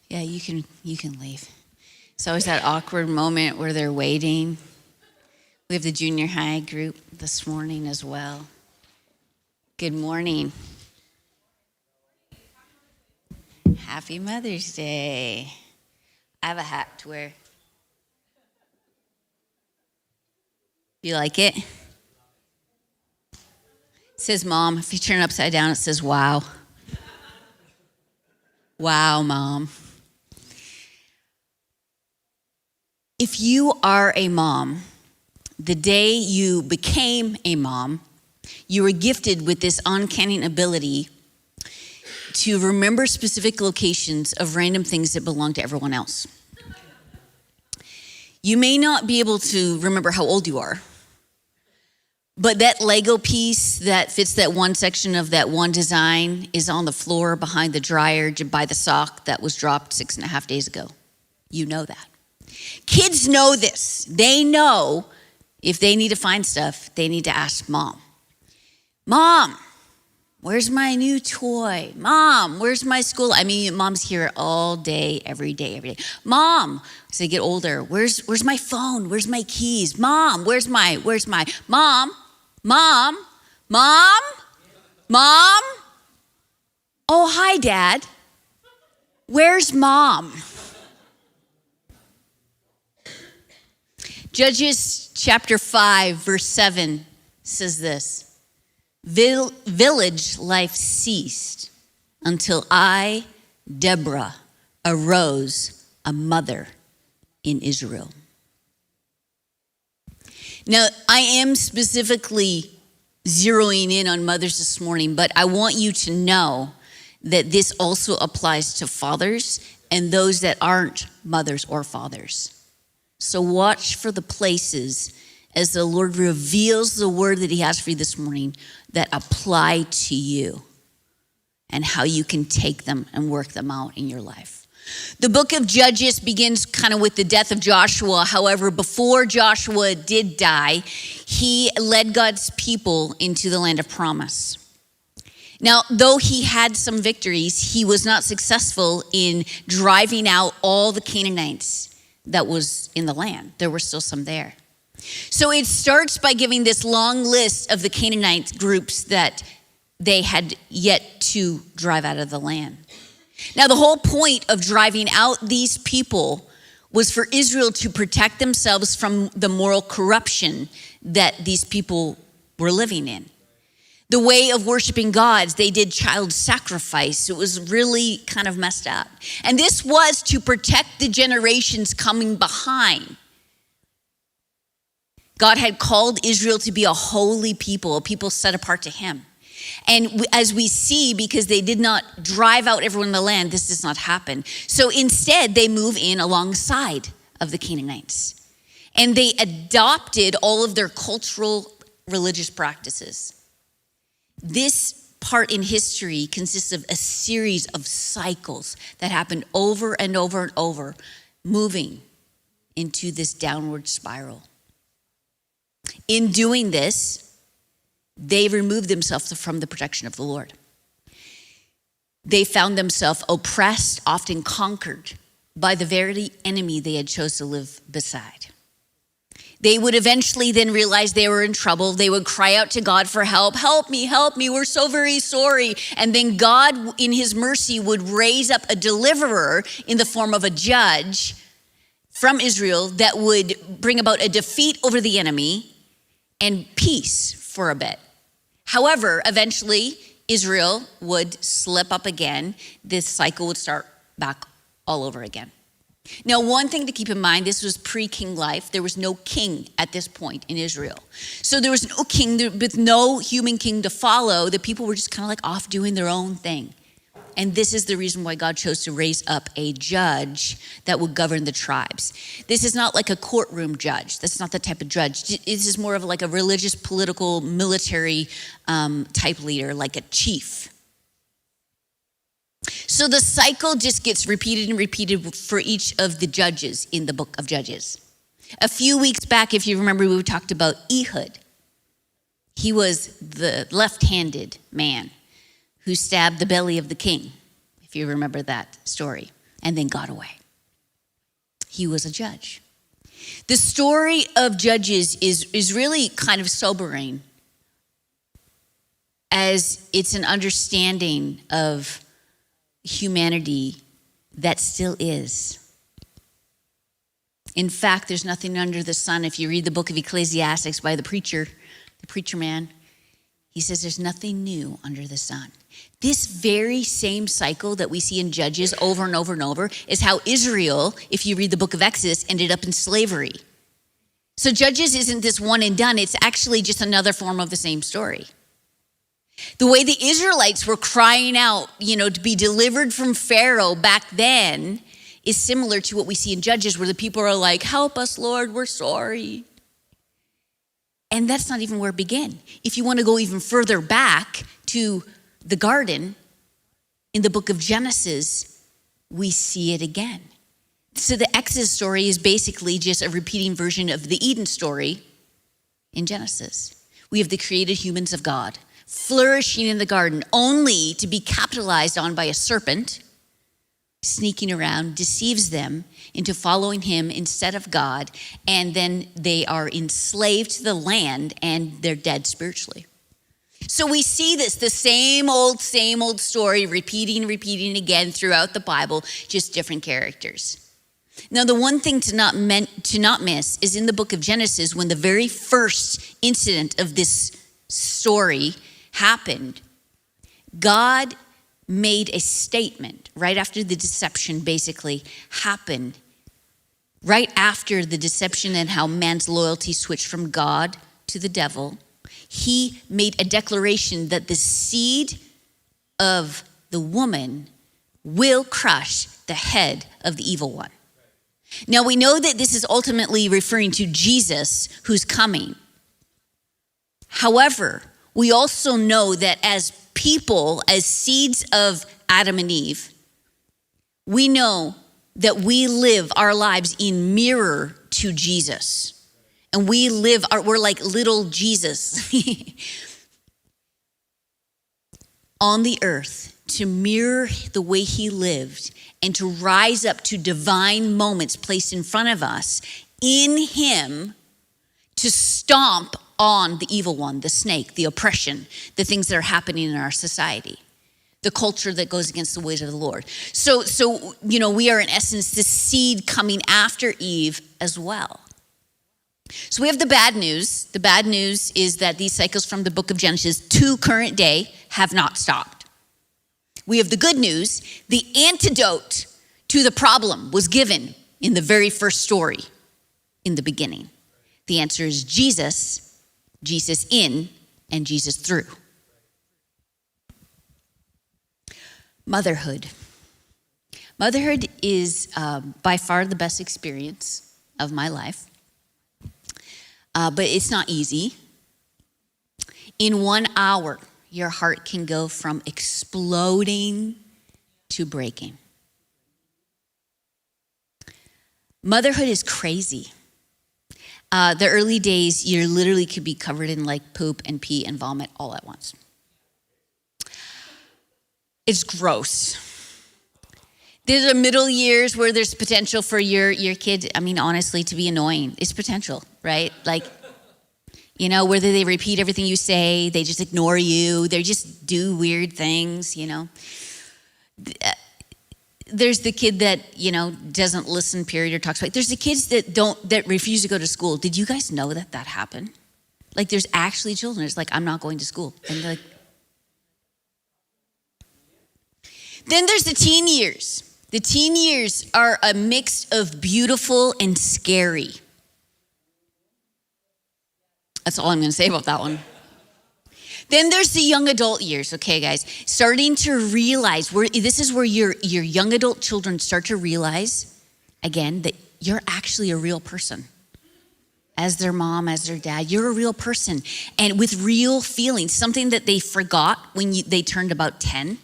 Yeah, you can leave. It's always that awkward moment where they're waiting. We have the junior high group this morning as well. Good morning. Happy Mother's Day. I have a hat to wear. You like it? It says mom. If you turn it upside down, it says wow. Wow, mom. If you are a mom, the day you became a mom, you were gifted with this uncanny ability to remember specific locations of random things that belong to everyone else. You may not be able to remember how old you are, but that Lego piece that fits that one section of that one design is on the floor behind the dryer by the sock that was dropped 6.5 days ago. You know that. Kids know this. They know if they need to find stuff, they need to ask mom. Mom, where's my new toy? Mom, where's my school? I mean, mom's here all day, every day. Mom, as they get older, where's my phone? Where's my keys? Mom, where's my, mom? Oh, hi, Dad. Where's mom? Judges chapter 5, verse 7 says this: Village life ceased until I, Deborah, arose a mother in Israel. Now, I am specifically zeroing in on mothers this morning, but I want you to know that this also applies to fathers and those that aren't mothers or fathers. So watch for the places as the Lord reveals the word that he has for you this morning that apply to you and how you can take them and work them out in your life. The book of Judges begins kind of with the death of Joshua. However, before Joshua did die, he led God's people into the land of promise. Now, though he had some victories, he was not successful in driving out all the Canaanites that was in the land. There were still some there. So it starts by giving this long list of the Canaanite groups that they had yet to drive out of the land. Now, the whole point of driving out these people was for Israel to protect themselves from the moral corruption that these people were living in. The way of worshiping gods, they did child sacrifice. It was really kind of messed up. And this was to protect the generations coming behind. God had called Israel to be a holy people, a people set apart to him. And as we see, because they did not drive out everyone in the land, this does not happen. So instead, they move in alongside of the Canaanites. And they adopted all of their cultural religious practices. This part in history consists of a series of cycles that happened over and over and over, moving into this downward spiral. In doing this, they removed themselves from the protection of the Lord. They found themselves oppressed, often conquered by the very enemy they had chose to live beside. They would eventually then realize they were in trouble. They would cry out to God for help. Help me, we're so very sorry. And then God, in his mercy, would raise up a deliverer in the form of a judge from Israel that would bring about a defeat over the enemy and peace for a bit. However, eventually, Israel would slip up again. This cycle would start back all over again. Now, one thing to keep in mind, this was pre-king life. There was no king at this point in Israel. So there was no king with no human king to follow. The people were just kind of like off doing their own thing. And this is the reason why God chose to raise up a judge that would govern the tribes. This is not like a courtroom judge. That's not the type of judge. This is more of like a religious, political, military type leader, like a chief. So the cycle just gets repeated and repeated for each of the judges in the book of Judges. A few weeks back, if you remember, we talked about Ehud. He was the left-handed man who stabbed the belly of the king, if you remember that story. and then got away. He was a judge. The story of Judges is really kind of sobering, as it's an understanding of humanity that still is. In fact, there's nothing under the sun. If you read the book of Ecclesiastes by the preacher man, he says there's nothing new under the sun. This very same cycle that we see in Judges over and over and over is how Israel, if you read the book of Exodus, ended up in slavery. So Judges isn't this one and done. It's actually just another form of the same story. The way the Israelites were crying out, to be delivered from Pharaoh back then is similar to what we see in Judges, where the people are like, help us, Lord, we're sorry. And that's not even where it began. If you want to go even further back to the garden, in the book of Genesis, we see it again. So the Exodus story is basically just a repeating version of the Eden story in Genesis. We have the created humans of God flourishing in the garden, only to be capitalized on by a serpent sneaking around, deceives them into following him instead of God, and then they are enslaved to the land and they're dead spiritually. So we see the same old story repeating again throughout the Bible, just different characters. Now, the one thing to not miss is in the book of Genesis, when the very first incident of this story happened, God made a statement right after the deception basically happened, right after the deception and how man's loyalty switched from God to the devil. He made a declaration that the seed of the woman will crush the head of the evil one. Now, we know that this is ultimately referring to Jesus who's coming. However, we also know that as people, as seeds of Adam and Eve, we know that we live our lives in mirror to Jesus. And we're like little Jesus on the earth to mirror the way he lived and to rise up to divine moments placed in front of us in him to stomp on the evil one, the snake, the oppression, the things that are happening in our society, the culture that goes against the ways of the Lord. So we are in essence the seed coming after Eve as well. So we have the bad news. The bad news is that these cycles from the book of Genesis to current day have not stopped. We have the good news. The antidote to the problem was given in the very first story in the beginning. The answer is Jesus in, and Jesus through. Motherhood. Motherhood is by far the best experience of my life. But it's not easy. In 1 hour, your heart can go from exploding to breaking. Motherhood is crazy. The early days, you literally could be covered in like poop and pee and vomit all at once. It's gross. There's a middle years where there's potential for your kid, honestly, to be annoying. It's potential, right? Like, whether they repeat everything you say, they just ignore you, they just do weird things, There's the kid that, doesn't listen, period, or talks about. There's the kids that refuse to go to school. Did you guys know that happened? Like, there's actually children. It's like, I'm not going to school. And they're like, then there's the teen years. The teen years are a mix of beautiful and scary. That's all I'm going to say about that one. Then there's the young adult years, okay, guys? Starting to realize, this is where your young adult children start to realize, again, that you're actually a real person. As their mom, as their dad, you're a real person. And with real feelings, something that they forgot when they turned about 10.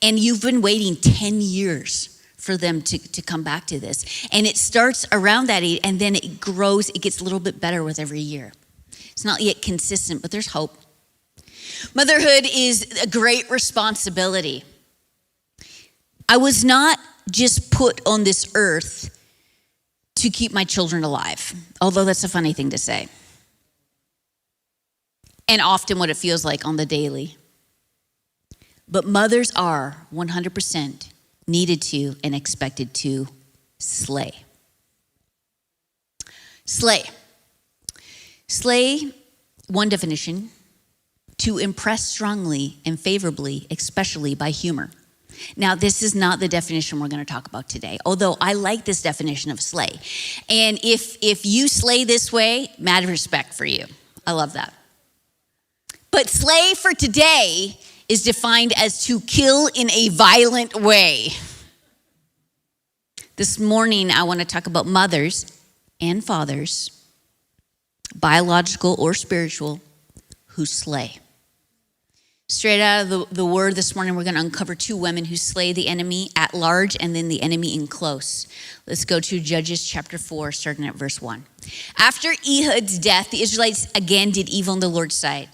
And you've been waiting 10 years for them to come back to this. And it starts around that age, and then it grows, it gets a little bit better with every year. It's not yet consistent, but there's hope. Motherhood is a great responsibility. I was not just put on this earth to keep my children alive, although that's a funny thing to say. And often what it feels like on the daily. But mothers are 100% needed to and expected to slay. Slay. Slay, one definition, to impress strongly and favorably, especially by humor. Now, this is not the definition we're going to talk about today, although I like this definition of slay. And if you slay this way, mad respect for you. I love that. But slay for today is defined as to kill in a violent way. This morning, I want to talk about mothers and fathers, biological or spiritual, who slay. Straight out of the word this morning, we're going to uncover two women who slay the enemy at large and then the enemy in close. Let's go to Judges chapter 4, starting at verse 1. After Ehud's death, the Israelites again did evil in the Lord's sight.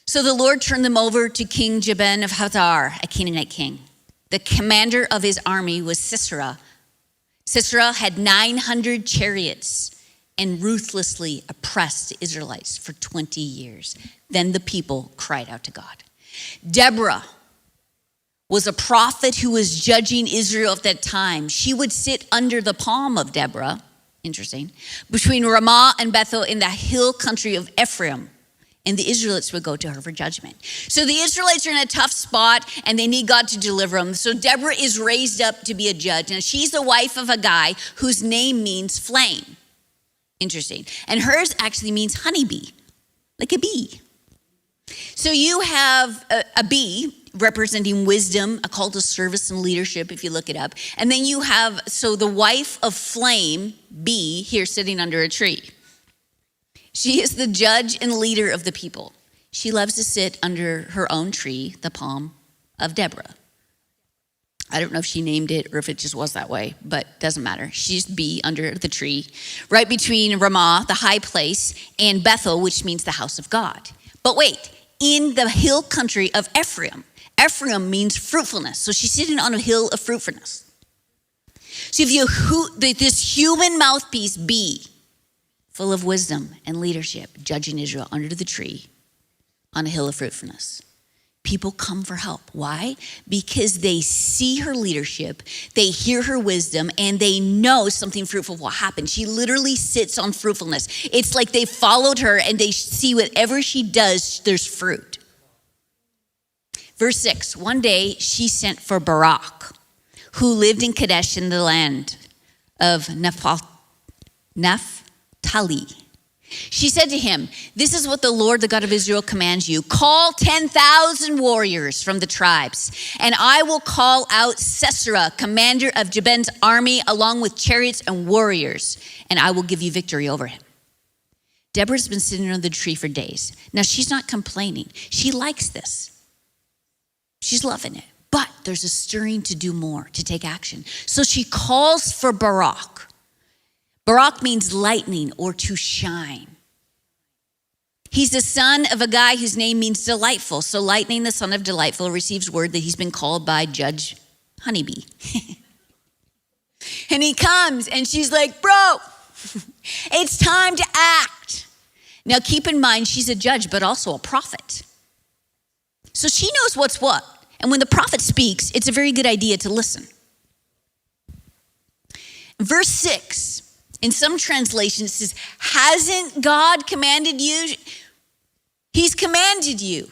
So the Lord turned them over to King Jabin of Hathor, a Canaanite king. The commander of his army was Sisera. Sisera had 900 chariots and ruthlessly oppressed the Israelites for 20 years. Then the people cried out to God. Deborah was a prophet who was judging Israel at that time. She would sit under the palm of Deborah, interesting, between Ramah and Bethel in the hill country of Ephraim. And the Israelites would go to her for judgment. So the Israelites are in a tough spot and they need God to deliver them. So Deborah is raised up to be a judge. And she's the wife of a guy whose name means flame. Interesting. And hers actually means honeybee, like a bee. So you have a bee representing wisdom, a call to service and leadership, if you look it up. And then you have, so the wife of flame, bee, here sitting under a tree. She is the judge and leader of the people. She loves to sit under her own tree, the palm of Deborah. I don't know if she named it or if it just was that way, but doesn't matter. She's bee under the tree, right between Ramah, the high place, and Bethel, which means the house of God. But wait, in the hill country of Ephraim, Ephraim means fruitfulness. So she's sitting on a hill of fruitfulness. So if you this human mouthpiece bee, full of wisdom and leadership, judging Israel under the tree on a hill of fruitfulness. People come for help. Why? Because they see her leadership, they hear her wisdom, and they know something fruitful will happen. She literally sits on fruitfulness. It's like they followed her and they see whatever she does, there's fruit. Verse 6, one day she sent for Barak, who lived in Kadesh in the land of Naphtali. She said to him, "This is what the Lord, the God of Israel, commands you. Call 10,000 warriors from the tribes, and I will call out Sisera, commander of Jabin's army, along with chariots and warriors, and I will give you victory over him." Deborah's been sitting under the tree for days. Now, she's not complaining. She likes this. She's loving it. But there's a stirring to do more, to take action. So she calls for Barak. Barak means lightning or to shine. He's the son of a guy whose name means delightful. So lightning, the son of delightful, receives word that he's been called by Judge Honeybee. And he comes and she's like, "Bro, it's time to act." Now keep in mind, she's a judge, but also a prophet. So she knows what's what. And when the prophet speaks, it's a very good idea to listen. Verse 6. In some translations, it says, "Hasn't God commanded you?" He's commanded you.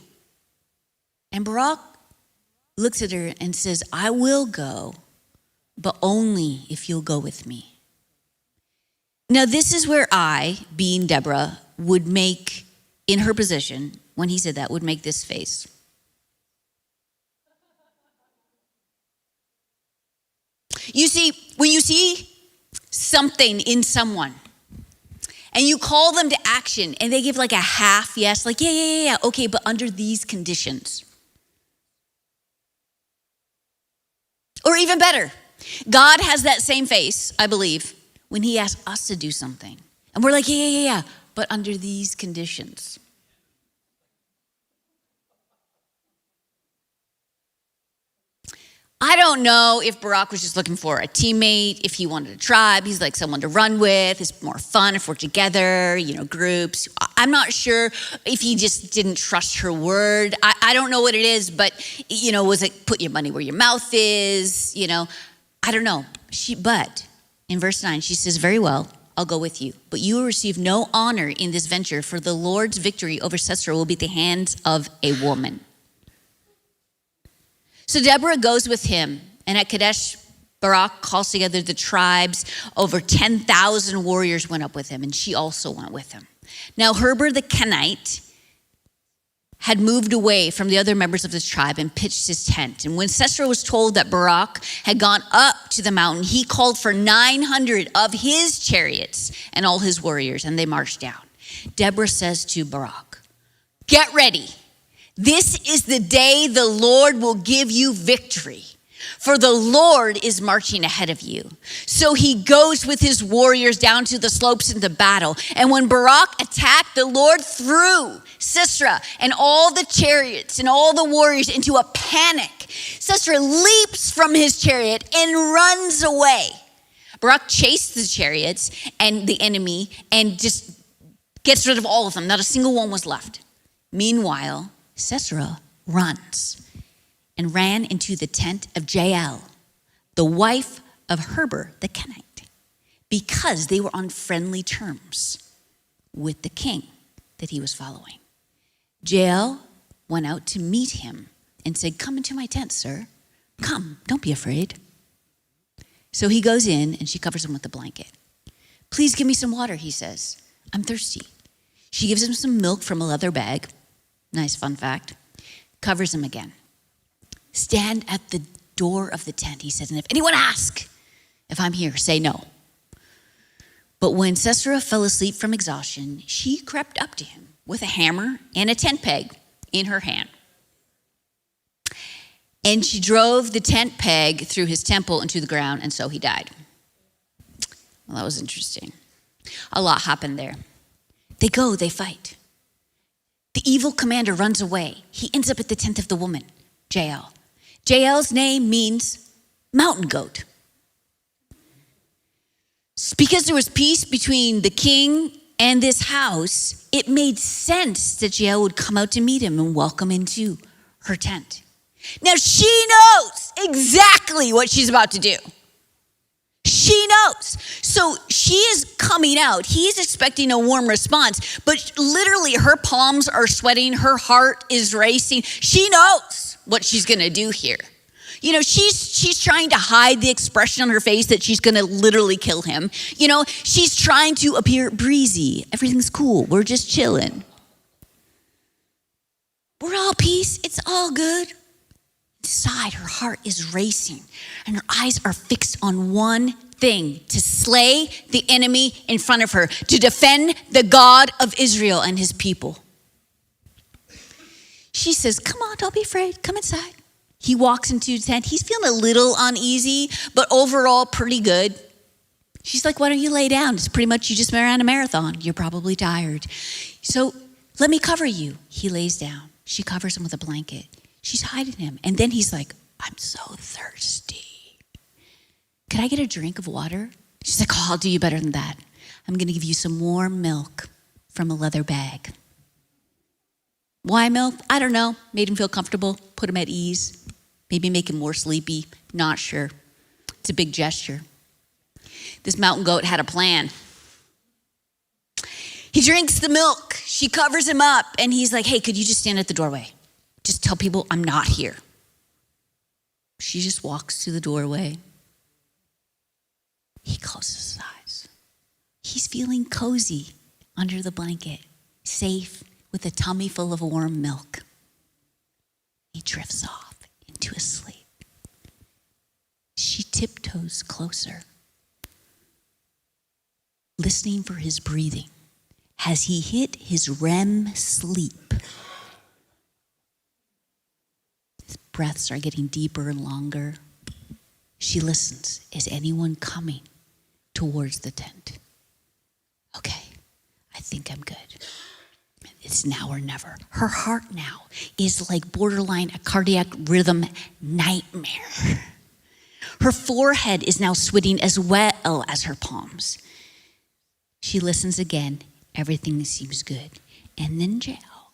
And Barak looks at her and says, "I will go, but only if you'll go with me." Now, this is where I, being Deborah, would make, in her position, when he said that, would make this face. You see, when you see something in someone and you call them to action and they give like a half yes, like yeah, okay, but under these conditions. Or even better, God has that same face, I believe, when he asks us to do something. And we're like, yeah, but under these conditions. I don't know if Barak was just looking for a teammate, if he wanted a tribe. He's like someone to run with. It's more fun if we're together, groups. I'm not sure if he just didn't trust her word. I don't know what it is, but, was it put your money where your mouth is? I don't know. But in verse 9, she says, very well, I'll go with you. But you will receive no honor in this venture, for the Lord's victory over Sisera will be at the hands of a woman. So Deborah goes with him, and at Kadesh, Barak calls together the tribes. Over 10,000 warriors went up with him, and she also went with him. Now Heber the Kenite had moved away from the other members of his tribe and pitched his tent. And when Sisera was told that Barak had gone up to the mountain, he called for 900 of his chariots and all his warriors, and they marched down. Deborah says to Barak, get ready. This is the day the Lord will give you victory, for the Lord is marching ahead of you. So he goes with his warriors down to the slopes into battle. And when Barak attacked, the Lord threw Sisera and all the chariots and all the warriors into a panic. Sisera leaps from his chariot and runs away. Barak chased the chariots and the enemy and just gets rid of all of them. Not a single one was left. Meanwhile, Sisera runs and ran into the tent of Jael, the wife of Heber the Kenite, because they were on friendly terms with the king that he was following. Jael went out to meet him and said, come into my tent, sir. Come, don't be afraid. So he goes in and she covers him with a blanket. Please give me some water, he says. I'm thirsty. She gives him some milk from a leather bag. Nice fun fact. Covers him again. Stand at the door of the tent, he says, and if anyone asks if I'm here, say no. But when Sisera fell asleep from exhaustion, she crept up to him with a hammer and a tent peg in her hand. And she drove the tent peg through his temple into the ground, and so he died. Well, that was interesting. A lot happened there. They go, they fight. The evil commander runs away. He ends up at the tent of the woman, Jael. Jael's name means mountain goat. Because there was peace between the king and this house, it made sense that Jael would come out to meet him and welcome into her tent. Now she knows exactly what she's about to do. She knows. So she is coming out. He's expecting a warm response, but literally her palms are sweating. Her heart is racing. She knows what she's going to do here. She's trying to hide the expression on her face that she's going to literally kill him. She's trying to appear breezy. Everything's cool. We're just chilling. We're all peace. It's all good. Inside, her heart is racing and her eyes are fixed on one thing: to slay the enemy in front of her, to defend the God of Israel and his people. She says, come on, don't be afraid. Come inside. He walks into the tent. He's feeling a little uneasy, but overall pretty good. She's like, why don't you lay down? It's pretty much you just ran a marathon. You're probably tired. So let me cover you. He lays down. She covers him with a blanket. She's hiding him. And then he's like, I'm so thirsty. Could I get a drink of water? She's like, oh, I'll do you better than that. I'm going to give you some warm milk from a leather bag. Why milk? I don't know. Made him feel comfortable, put him at ease, maybe make him more sleepy. Not sure. It's a big gesture. This mountain goat had a plan. He drinks the milk. She covers him up, and he's like, hey, could you just stand at the doorway? Just tell people I'm not here. She just walks to the doorway. He closes his eyes. He's feeling cozy under the blanket, safe with a tummy full of warm milk. He drifts off into a sleep. She tiptoes closer, listening for his breathing. Has he hit his REM sleep? His breaths are getting deeper and longer. She listens. Is anyone coming towards the tent? Okay, I think I'm good. And it's now or never. Her heart now is like borderline a cardiac rhythm nightmare. Her forehead is now sweating as well as her palms. She listens again. Everything seems good. And then Jael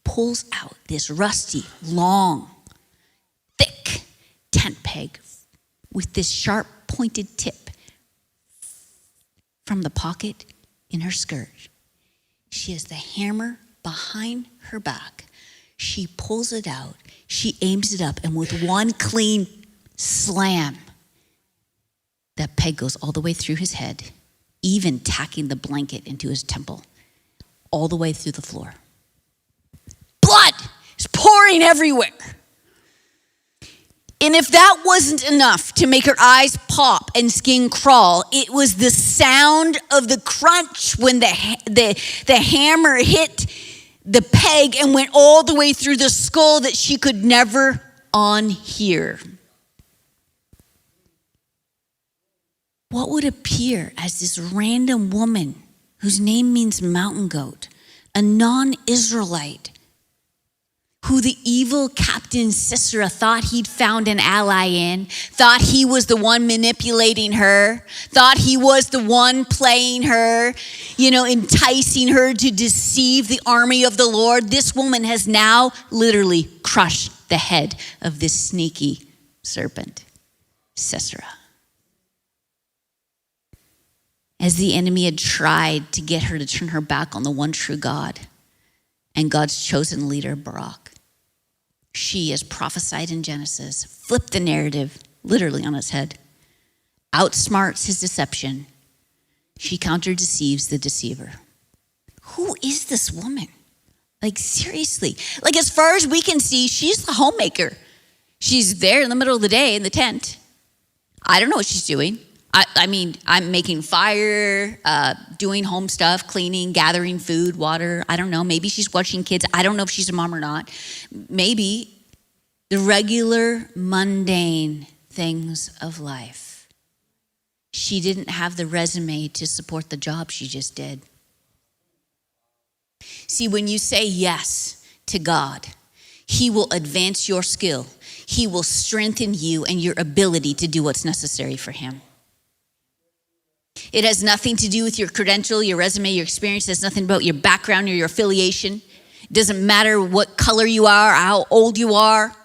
pulls out this rusty, long, thick tent peg with this sharp pointed tip from the pocket in her skirt. She has the hammer behind her back. She pulls it out. She aims it up, and with one clean slam, that peg goes all the way through his head, even tacking the blanket into his temple, all the way through the floor. Blood is pouring everywhere. And if that wasn't enough to make her eyes pop and skin crawl, it was the sound of the crunch when the hammer hit the peg and went all the way through the skull that she could never unhear. What would appear as this random woman whose name means mountain goat, a non-Israelite, who the evil Captain Sisera thought he'd found an ally in, thought he was the one manipulating her, thought he was the one playing her, enticing her to deceive the army of the Lord. This woman has now literally crushed the head of this sneaky serpent, Sisera. As the enemy had tried to get her to turn her back on the one true God and God's chosen leader, Barak, she, as prophesied in Genesis, flipped the narrative literally on its head, outsmarts his deception. She counter-deceives the deceiver. Who is this woman? Seriously. As far as we can see, she's the homemaker. She's there in the middle of the day in the tent. I don't know what she's doing. I'm making fire, doing home stuff, cleaning, gathering food, water. I don't know. Maybe she's watching kids. I don't know if she's a mom or not. Maybe the regular, mundane things of life. She didn't have the resume to support the job she just did. See, when you say yes to God, He will advance your skill. He will strengthen you and your ability to do what's necessary for Him. It has nothing to do with your credential, your resume, your experience. It has nothing about your background or your affiliation. It doesn't matter what color you are, or how old you are.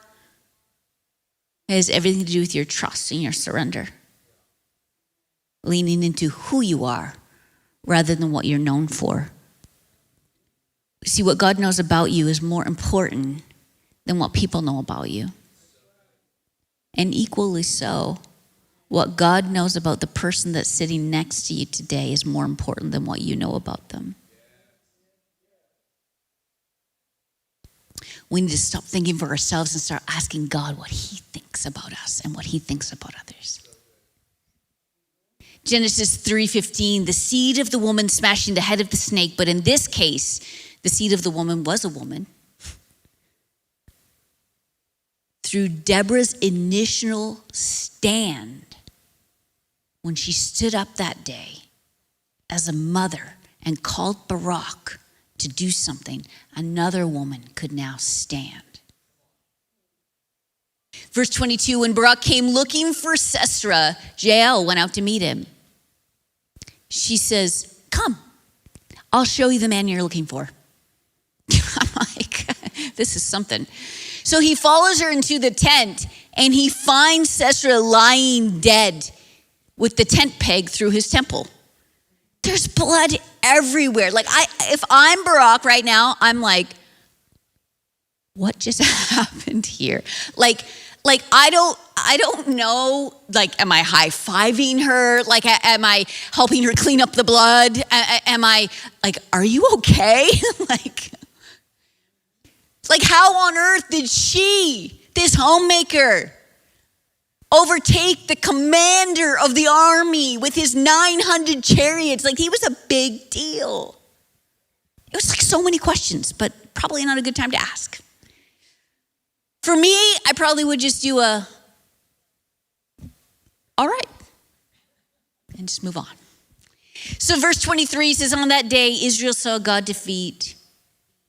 It has everything to do with your trust and your surrender. Leaning into who you are rather than what you're known for. See, what God knows about you is more important than what people know about you. And equally so, what God knows about the person that's sitting next to you today is more important than what you know about them. We need to stop thinking for ourselves and start asking God what He thinks about us and what He thinks about others. Genesis 3:15, the seed of the woman smashing the head of the snake, but in this case, the seed of the woman was a woman. Through Deborah's initial stand, when she stood up that day as a mother and called Barak to do something, another woman could now stand. Verse 22, when Barak came looking for Sisera, Jael went out to meet him. She says, "Come, I'll show you the man you're looking for." I'm like, this is something. So he follows her into the tent and he finds Sisera lying dead with the tent peg through his temple. There's blood everywhere. If I'm Barak right now, I'm like, what just happened here? I don't know. Am I high-fiving her? Am I helping her clean up the blood? Am I are you okay? How on earth did she, this homemaker, overtake the commander of the army with his 900 chariots? He was a big deal. It was so many questions, but probably not a good time to ask. For me, I probably would just do all right, and just move on. So verse 23 says, on that day, Israel saw God defeat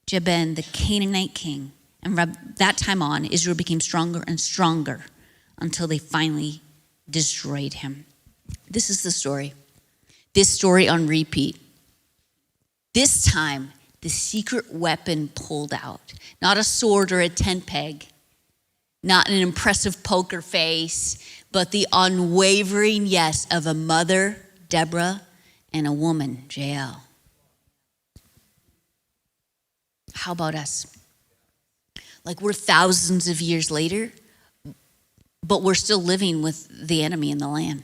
Jabin, the Canaanite king. And from that time on, Israel became stronger and stronger until they finally destroyed him. This is the story. This story on repeat. This time, the secret weapon pulled out. Not a sword or a tent peg. Not an impressive poker face, but the unwavering yes of a mother, Deborah, and a woman, Jael. How about us? Like, we're thousands of years later, but we're still living with the enemy in the land.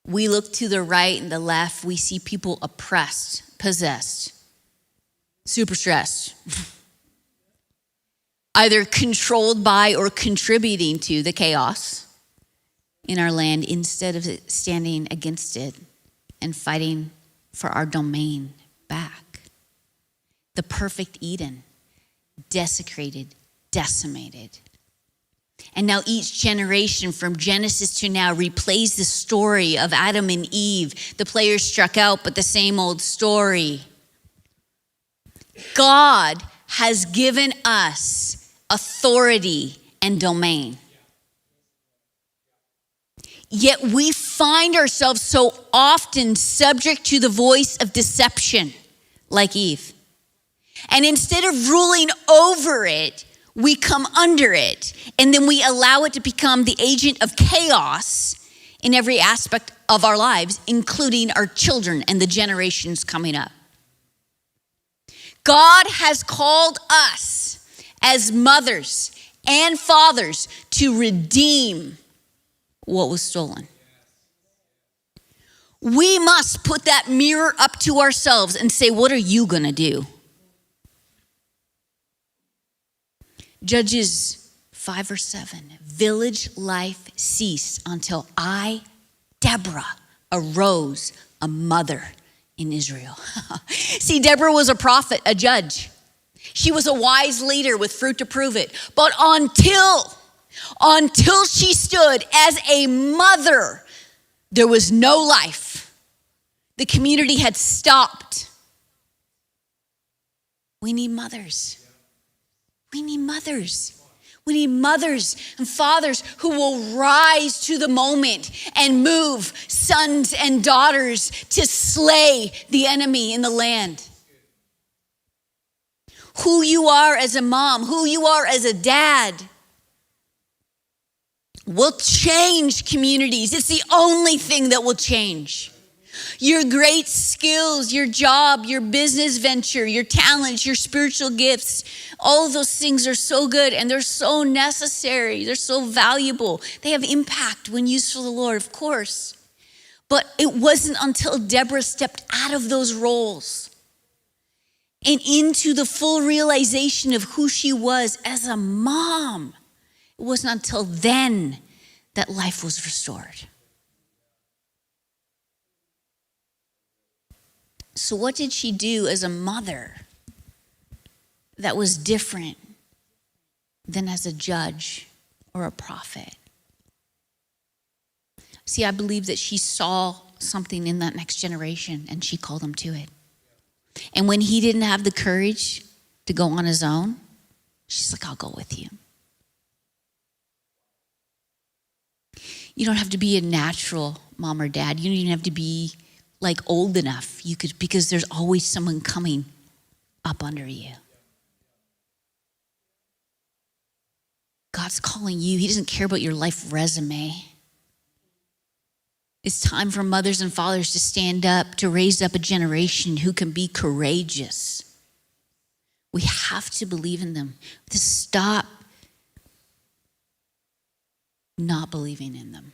We look to the right and the left, we see people oppressed, possessed, super stressed, either controlled by or contributing to the chaos in our land instead of standing against it and fighting for our domain back. The perfect Eden, desecrated, decimated. And now each generation from Genesis to now replays the story of Adam and Eve. The players struck out, but the same old story. God has given us authority and domain. Yet we find ourselves so often subject to the voice of deception, like Eve. And instead of ruling over it, we come under it. And then we allow it to become the agent of chaos in every aspect of our lives, including our children and the generations coming up. God has called us as mothers and fathers to redeem what was stolen. We must put that mirror up to ourselves and say, what are you going to do? Judges 5 or 7, village life ceased until I, Deborah, arose a mother in Israel. See, Deborah was a prophet, a judge. She was a wise leader with fruit to prove it. But until she stood as a mother, there was no life. The community had stopped. We need mothers. We need mothers. We need mothers and fathers who will rise to the moment and move sons and daughters to slay the enemy in the land. Who you are as a mom, who you are as a dad will change communities. It's the only thing that will change. Your great skills, your job, your business venture, your talents, your spiritual gifts, all of those things are so good and they're so necessary. They're so valuable. They have impact when used for the Lord, of course. But it wasn't until Deborah stepped out of those roles and into the full realization of who she was as a mom. It wasn't until then that life was restored. So what did she do as a mother that was different than as a judge or a prophet? See, I believe that she saw something in that next generation and she called him to it. And when he didn't have the courage to go on his own, she's like, I'll go with you. You don't have to be a natural mom or dad. You don't even have to be like old enough. You could, because there's always someone coming up under you. God's calling you. He doesn't care about your life resume. It's time for mothers and fathers to stand up, to raise up a generation who can be courageous. We have to believe in them. To stop not believing in them.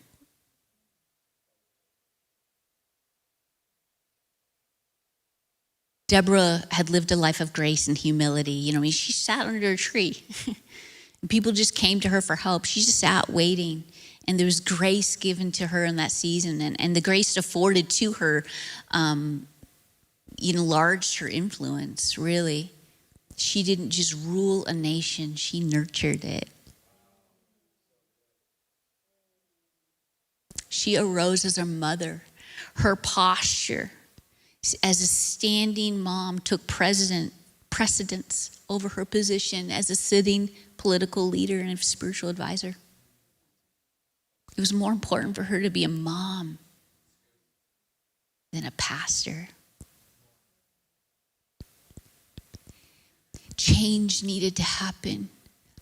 Deborah had lived a life of grace and humility. You know, she sat under a tree. And people just came to her for help. She just sat waiting. And there was grace given to her in that season. And the grace afforded to her enlarged her influence, really. She didn't just rule a nation. She nurtured it. She arose as a mother. Her posture as a standing mom, took precedence over her position as a sitting political leader and a spiritual advisor. It was more important for her to be a mom than a pastor. Change needed to happen.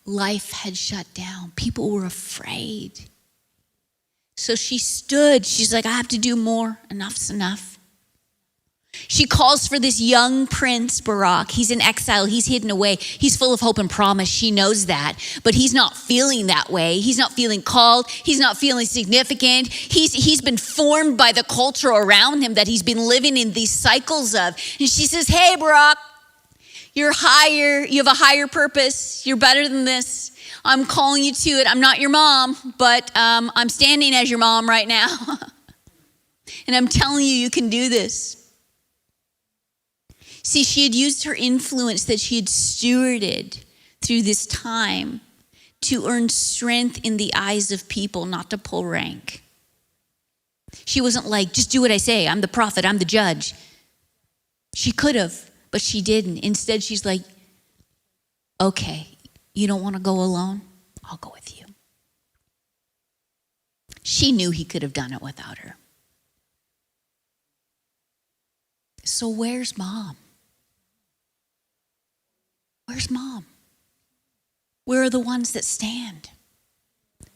Life had shut down. People were afraid. So she stood. She's like, I have to do more. Enough's enough. She calls for this young prince, Barak. He's in exile. He's hidden away. He's full of hope and promise. She knows that. But he's not feeling that way. He's not feeling called. He's not feeling significant. He's been formed by the culture around him that he's been living in these cycles of. And she says, hey, Barak, you're higher. You have a higher purpose. You're better than this. I'm calling you to it. I'm not your mom, but I'm standing as your mom right now. And I'm telling you, you can do this. See, she had used her influence that she had stewarded through this time to earn strength in the eyes of people, not to pull rank. She wasn't like, just do what I say. I'm the prophet. I'm the judge. She could have, but she didn't. Instead, she's like, okay, you don't want to go alone? I'll go with you. She knew he could have done it without her. So where's mom? Where's mom? Where are the ones that stand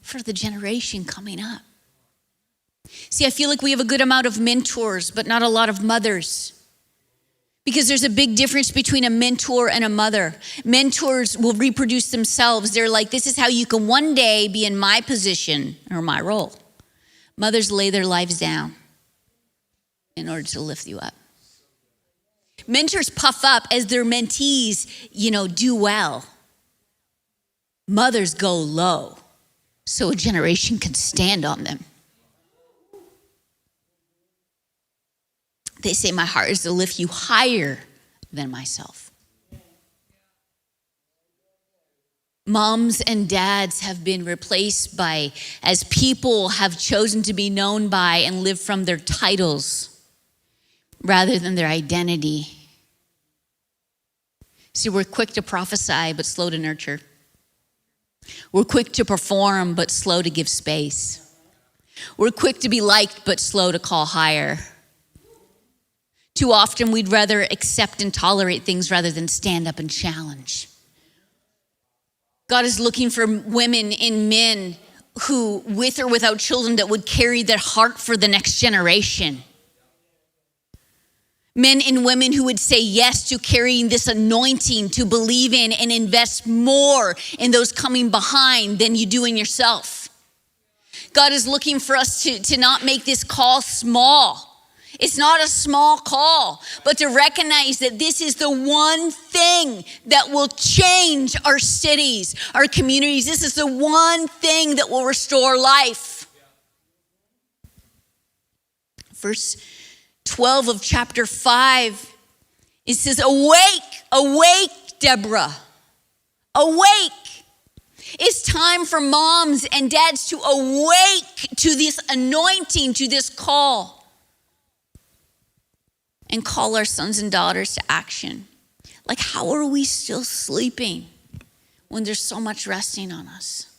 for the generation coming up? See, I feel like we have a good amount of mentors, but not a lot of mothers. Because there's a big difference between a mentor and a mother. Mentors will reproduce themselves. They're like, this is how you can one day be in my position or my role. Mothers lay their lives down in order to lift you up. Mentors puff up as their mentees, do well. Mothers go low so a generation can stand on them. They say, my heart is to lift you higher than myself. Moms and dads have been replaced by, as people have chosen to be known by and live from their titles rather than their identity. See, we're quick to prophesy, but slow to nurture. We're quick to perform, but slow to give space. We're quick to be liked, but slow to call higher. Too often, we'd rather accept and tolerate things rather than stand up and challenge. God is looking for women and men who, with or without children, that would carry their heart for the next generation. Men and women who would say yes to carrying this anointing to believe in and invest more in those coming behind than you do in yourself. God is looking for us to not make this call small. It's not a small call, but to recognize that this is the one thing that will change our cities, our communities. This is the one thing that will restore life. Verse 12 of chapter 5, it says, awake, Deborah, awake. It's time for moms and dads to awake to this anointing, to this call, and call our sons and daughters to action. Like, how are we still sleeping when there's so much resting on us?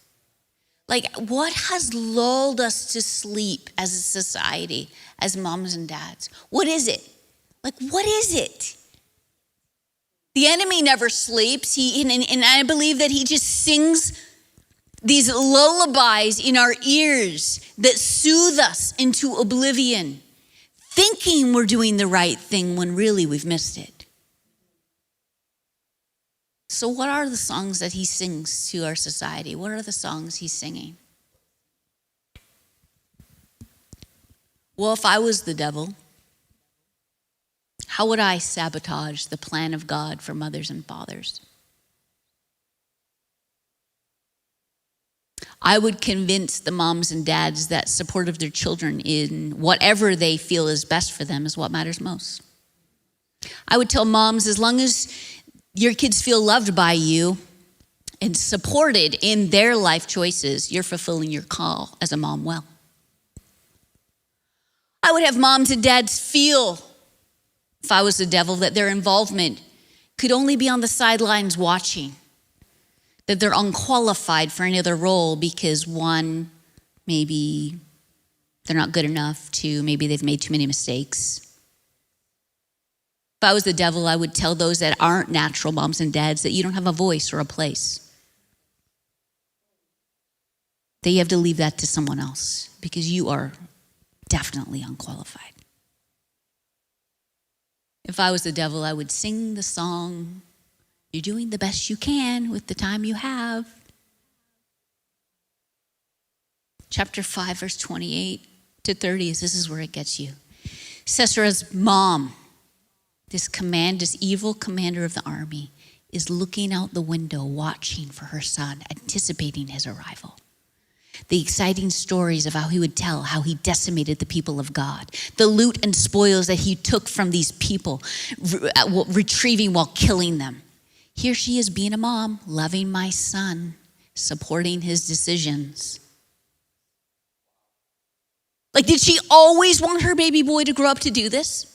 Like, what has lulled us to sleep as a society, as moms and dads? What is it? Like, what is it? The enemy never sleeps. And I believe that he just sings these lullabies in our ears that soothe us into oblivion, thinking we're doing the right thing when really we've missed it. So what are the songs that he sings to our society? What are the songs he's singing? Well, if I was the devil, how would I sabotage the plan of God for mothers and fathers? I would convince the moms and dads that support of their children in whatever they feel is best for them is what matters most. I would tell moms, as long as your kids feel loved by you and supported in their life choices, you're fulfilling your call as a mom well. I would have moms and dads feel if I was the devil, that their involvement could only be on the sidelines watching, that they're unqualified for any other role because one, maybe they're not good enough, two, maybe they've made too many mistakes. If I was the devil, I would tell those that aren't natural moms and dads that you don't have a voice or a place. That you have to leave that to someone else because you are definitely unqualified. If I was the devil, I would sing the song, "You're doing the best you can with the time you have." Chapter 5, verse 28 to 30, this is where it gets you. Sisera's mom, this evil commander of the army, is looking out the window, watching for her son, anticipating his arrival. The exciting stories of how he would tell how he decimated the people of God, the loot and spoils that he took from these people, retrieving while killing them. Here she is being a mom, loving my son, supporting his decisions. Like, did she always want her baby boy to grow up to do this?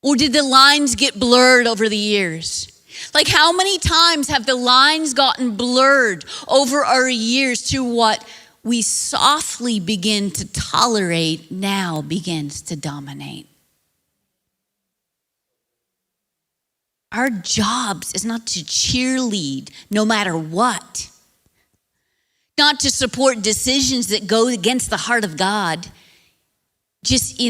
Or did the lines get blurred over the years? Like, how many times have the lines gotten blurred over our years to what we softly begin to tolerate now begins to dominate? Our jobs is not to cheerlead no matter what, not to support decisions that go against the heart of God, just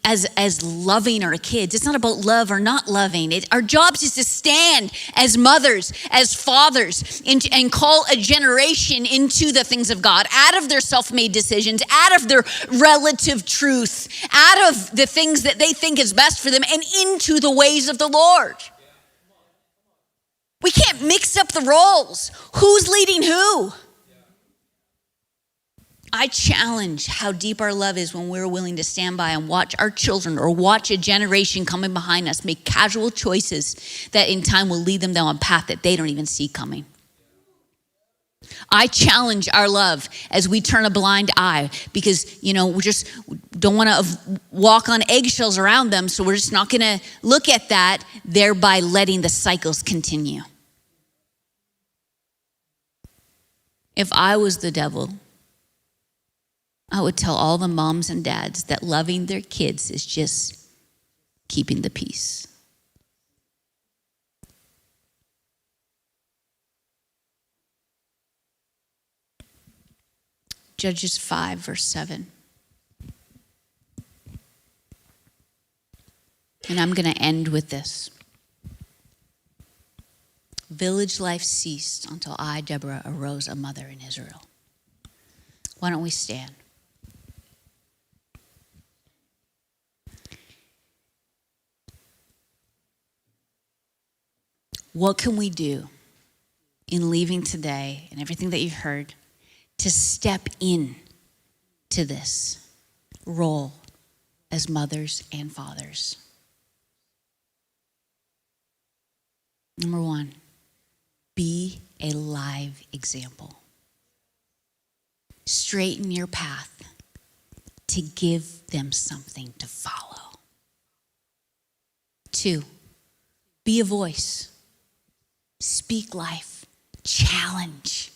as loving our kids. It's not about love or not loving. Our jobs is to stand as mothers, as fathers, and call a generation into the things of God, out of their self-made decisions, out of their relative truth, out of the things that they think is best for them, and into the ways of the Lord. We can't mix up the roles. Who's leading who? I challenge how deep our love is when we're willing to stand by and watch our children or watch a generation coming behind us make casual choices that in time will lead them down a path that they don't even see coming. I challenge our love as we turn a blind eye because, we just don't want to walk on eggshells around them, so we're just not going to look at that, thereby letting the cycles continue. If I was the devil, I would tell all the moms and dads that loving their kids is just keeping the peace. Judges 5, verse 7. And I'm going to end with this. Village life ceased until I, Deborah, arose a mother in Israel. Why don't we stand? What can we do in leaving today and everything that you've heard to step in to this role as mothers and fathers? Number one, be a live example. Straighten your path to give them something to follow. 2, be a voice. Speak life, challenge,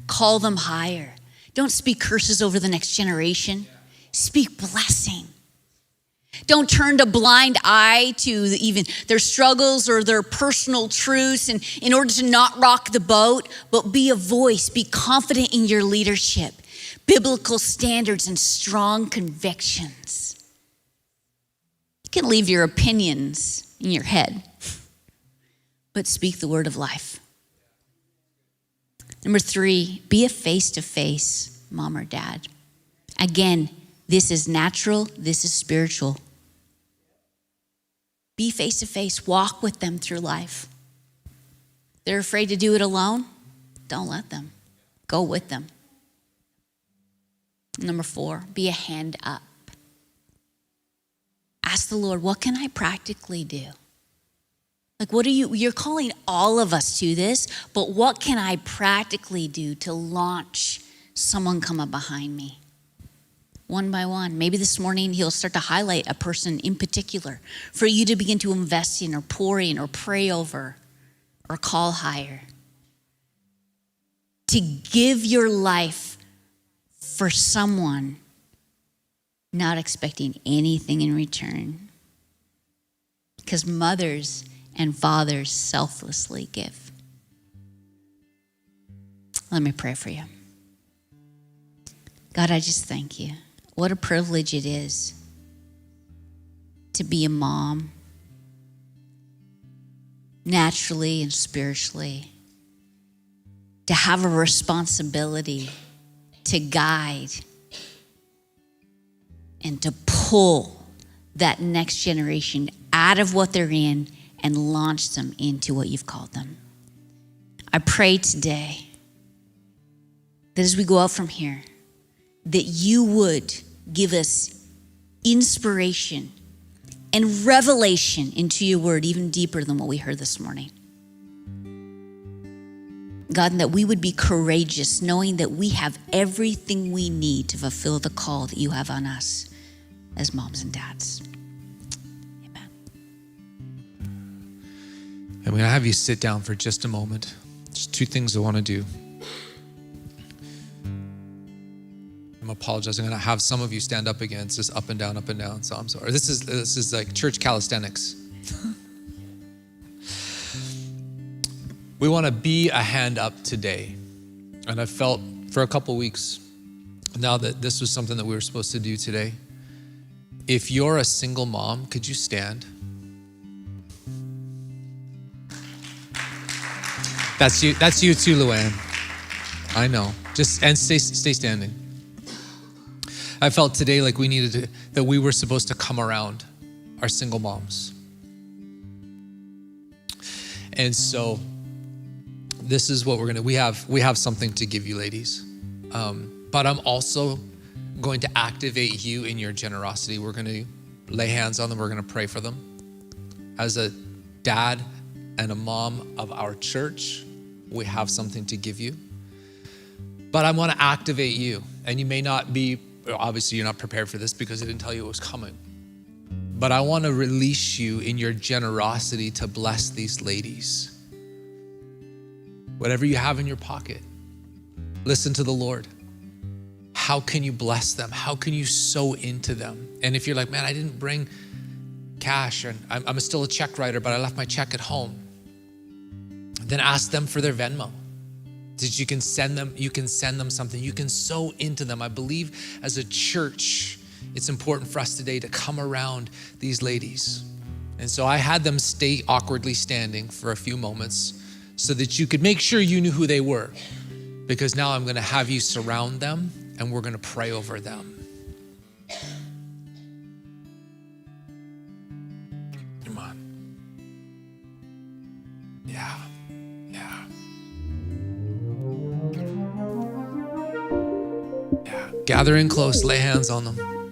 call them higher. Don't speak curses over the next generation. Speak blessing. Don't turn a blind eye to even their struggles or their personal truths and in order to not rock the boat, but be a voice, be confident in your leadership, biblical standards and strong convictions. You can leave your opinions in your head, but speak the word of life. Number 3, be a face-to-face mom or dad. Again, this is natural, this is spiritual. Be face-to-face, walk with them through life. They're afraid to do it alone, don't let them. Go with them. Number 4, be a hand up. Ask the Lord, what can I practically do? Like, you're calling all of us to this, but what can I practically do to launch someone coming behind me? one by one. Maybe this morning he'll start to highlight a person in particular for you to begin to invest in or pour in or pray over or call higher. To give your life for someone, not expecting anything in return. Because mothers and fathers selflessly give. Let me pray for you. God, I just thank you. What a privilege it is to be a mom, naturally and spiritually, to have a responsibility to guide and to pull that next generation out of what they're in and launch them into what you've called them. I pray today that as we go out from here, that you would give us inspiration and revelation into your word even deeper than what we heard this morning. God, and that we would be courageous, knowing that we have everything we need to fulfill the call that you have on us as moms and dads. Amen. I'm going to have you sit down for just a moment. There's two things I want to do. I'm apologizing. I'm going to have some of you stand up again. It's just up and down, so I'm sorry. This is like church calisthenics. We want to be a hand up today. And I felt for a couple weeks now that this was something that we were supposed to do today. If you're a single mom, could you stand? That's you too, Luann. I know. And stay standing. I felt today like that we were supposed to come around our single moms. And so this is what we have something to give you, ladies. But I'm also going to activate you in your generosity. We're going to lay hands on them. We're going to pray for them. As a dad and a mom of our church, we have something to give you. But I want to activate you. And you may not be, obviously you're not prepared for this because I didn't tell you it was coming. But I want to release you in your generosity to bless these ladies. Whatever you have in your pocket, listen to the Lord. How can you bless them? How can you sow into them? And if you're like, man, I didn't bring cash and I'm still a check writer, but I left my check at home, then ask them for their Venmo. You can send them something. You can sow into them. I believe as a church, it's important for us today to come around these ladies. And so I had them stay awkwardly standing for a few moments so that you could make sure you knew who they were. Because now I'm going to have you surround them and we're going to pray over them. Come on. Yeah. Gather in close, lay hands on them.